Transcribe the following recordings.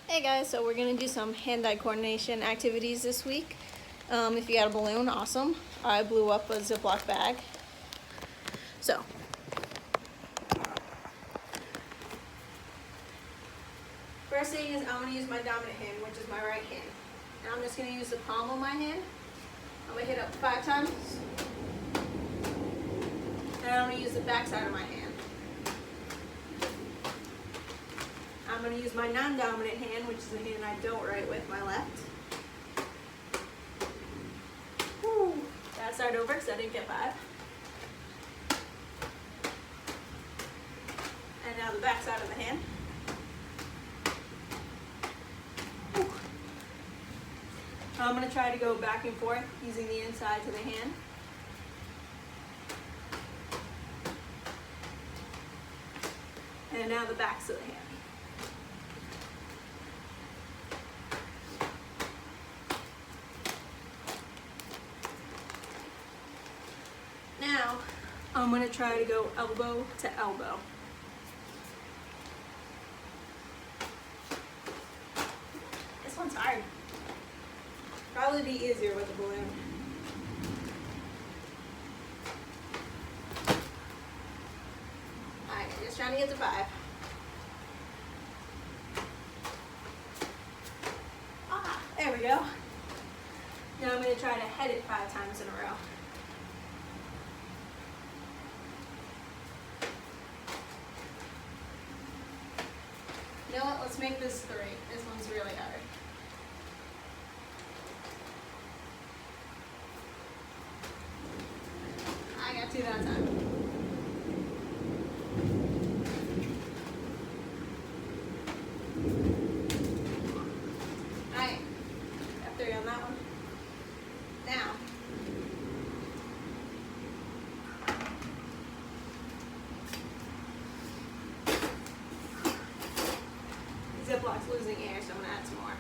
Hey guys, so we're gonna do some hand-eye coordination activities this week. If you got a balloon, awesome. I blew up a Ziploc bag. So, first thing is I'm gonna use my dominant hand, which is my right hand. And I'm just gonna use the palm of my hand. I'm gonna hit up 5 times. And I'm gonna use the back side of my hand. I'm going to use my non-dominant hand, which is the hand I don't write with, my left. Woo. Gotta start over because I didn't get 5. And now the back side of the hand. Woo. I'm going to try to go back and forth using the inside to the hand. And now the backs of the hand. Now, I'm going to try to go elbow to elbow. This one's hard. Probably be easier with a balloon. Alright, just trying to get to 5. Ah, there we go. Now I'm going to try to head it 5 times in a row. You know what, let's make this 3. This one's really hard. I got 2 that time. Alright, got 3 on that one. Now, Ziplock's losing air, so I'm going to add some more.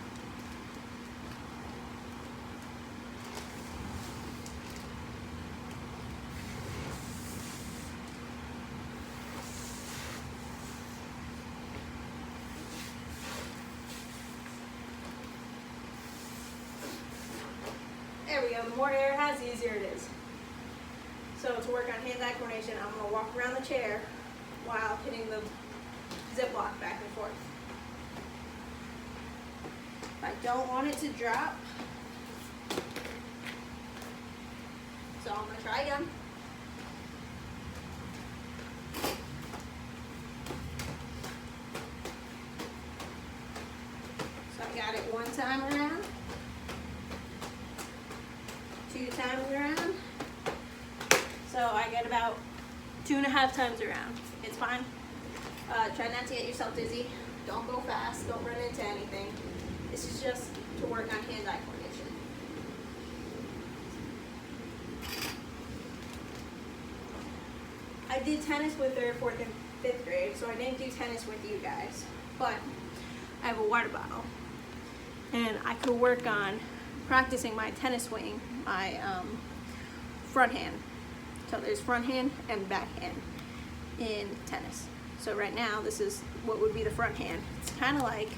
There we go. The more air it has, the easier it is. So to work on hand-eye coordination, I'm going to walk around the chair while hitting the Ziploc back and forth. If I don't want it to drop, so I'm going to try again. So I got it 1 time around, 2 times around, so I get about 2.5 times around. It's fine. Try not to get yourself dizzy. Don't go fast. Don't run into anything. This is just to work on hand-eye coordination. I did tennis with 3rd, 4th, and 5th grade, so I didn't do tennis with you guys. But I have a water bottle, and I could work on practicing my tennis swing, my front hand. So there's front hand and back hand in tennis. So right now, this is what would be the front hand. It's kind of like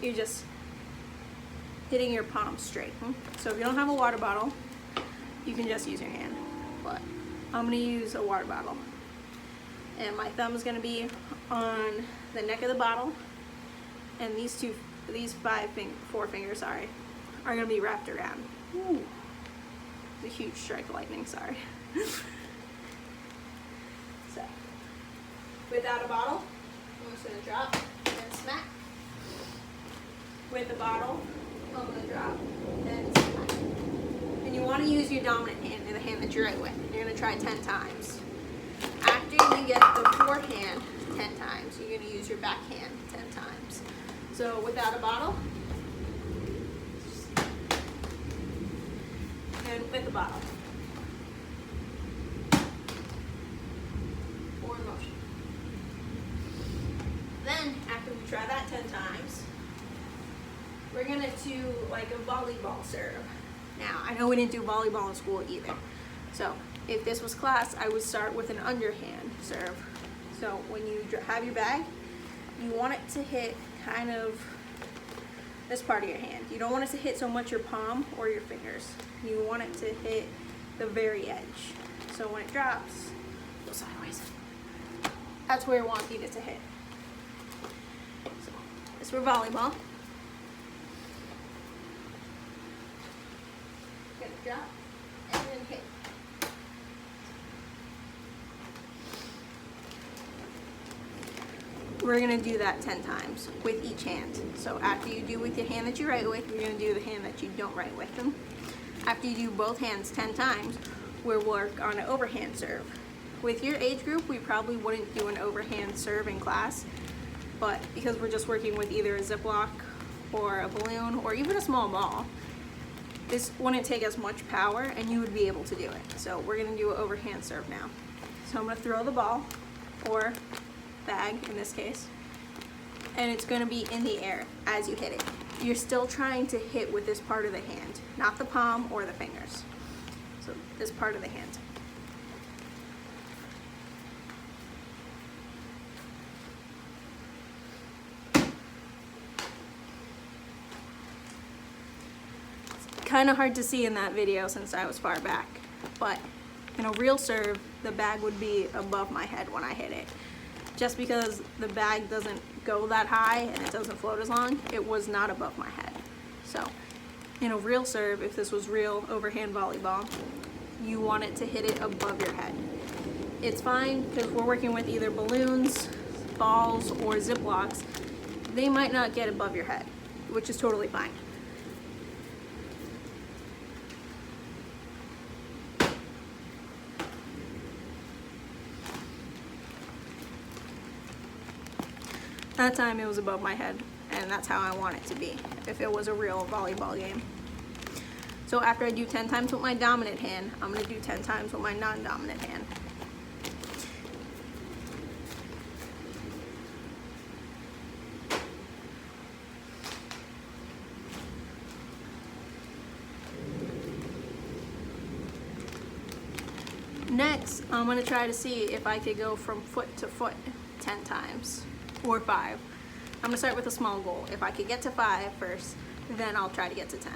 you're just hitting your palm straight. So if you don't have a water bottle, you can just use your hand. But I'm gonna use a water bottle. And my thumb is gonna be on the neck of the bottle. And these 4 fingers, sorry, are gonna be wrapped around. Ooh. It's a huge strike of lightning, sorry. So, without a bottle, I'm just gonna drop and smack. With a bottle, I'm gonna drop and smack. And you wanna use your dominant hand, the hand that you're right with. You're gonna try 10 times. After you get the forehand 10 times, you're gonna use your backhand 10 times. So without a bottle, and with a bottle. Forward motion. Then, after we try that 10 times, we're gonna do like a volleyball serve. Now, I know we didn't do volleyball in school either. So, if this was class, I would start with an underhand serve. So, when you have your bag, you want it to hit kind of this part of your hand. You don't want it to hit so much your palm or your fingers. You want it to hit the very edge. So when it drops, go sideways. That's where you want it to hit. So it's for volleyball. Gonna drop and then hit. We're gonna do that 10 times with each hand. So after you do with the hand that you write with, you're gonna do the hand that you don't write with them. After you do both hands 10 times, we'll work on an overhand serve. With your age group, we probably wouldn't do an overhand serve in class, but because we're just working with either a Ziploc or a balloon or even a small ball, this wouldn't take as much power and you would be able to do it. So we're gonna do an overhand serve now. So I'm gonna throw the ball, or bag in this case, and it's going to be in the air as you hit it. You're still trying to hit with this part of the hand, not the palm or the fingers. So this part of the hand. It's kind of hard to see in that video since I was far back, but in a real serve, the bag would be above my head when I hit it. Just because the bag doesn't go that high and it doesn't float as long, it was not above my head. So in a real serve, if this was real overhand volleyball, you want it to hit it above your head. It's fine because we're working with either balloons, balls, or Ziplocs. They might not get above your head, which is totally fine. That time it was above my head, and that's how I want it to be if it was a real volleyball game. So after I do 10 times with my dominant hand, I'm going to do 10 times with my non-dominant hand. Next, I'm going to try to see if I could go from foot to foot 10 times. Or 5. I'm gonna start with a small goal. If I could get to 5 first, then I'll try to get to 10.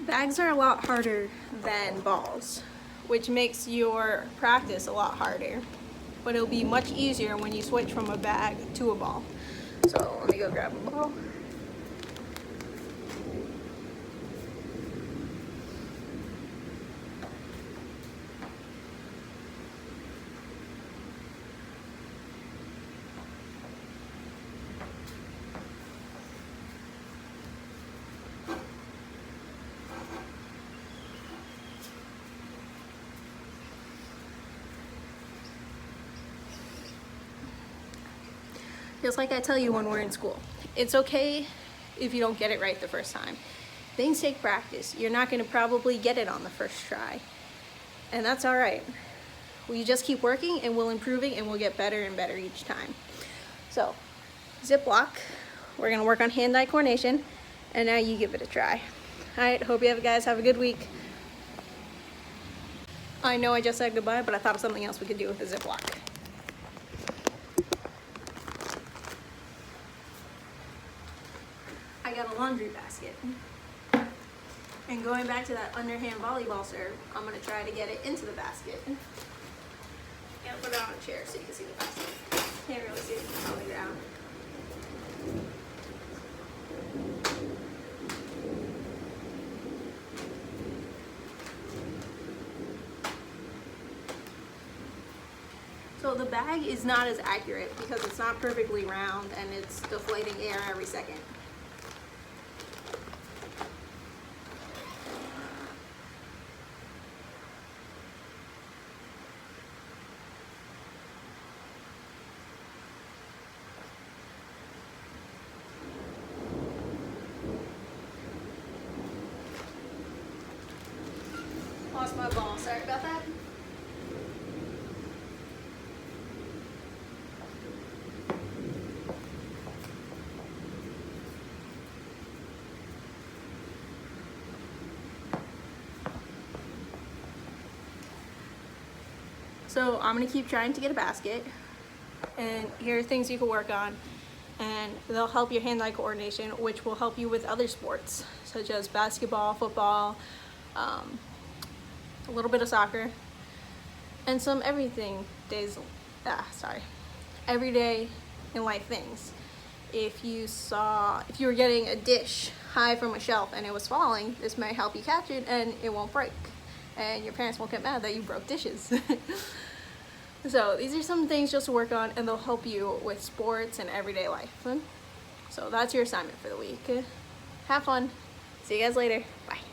Bags are a lot harder than balls, which makes your practice a lot harder, but it'll be much easier when you switch from a bag to a ball. So let me go grab a ball. Just like I tell you when we're in school, it's okay if you don't get it right the first time. Things take practice. You're not going to probably get it on the first try, and that's all right. We just keep working and we'll improving and we'll get better and better each time. So Ziploc, we're going to work on hand-eye coordination, and now you give it a try. All right, hope you guys have a good week. I know I just said goodbye, but I thought of something else we could do with the Ziploc. I got a laundry basket. And going back to that underhand volleyball serve, I'm going to try to get it into the basket. And put it on a chair so you can see the basket. Can't really see it on the ground. So the bag is not as accurate because it's not perfectly round and it's deflating air every second. my ball. Sorry about that. So I'm gonna keep trying to get a basket, and here are things you can work on, and they'll help your hand-eye coordination, which will help you with other sports such as basketball, football, a little bit of soccer, and some everyday in life things. If you were getting a dish high from a shelf and it was falling, this may help you catch it and it won't break, and your parents won't get mad that you broke dishes. So these are some things just to work on, and they'll help you with sports and everyday life. So that's your assignment for the week. Have fun. See you guys later. Bye.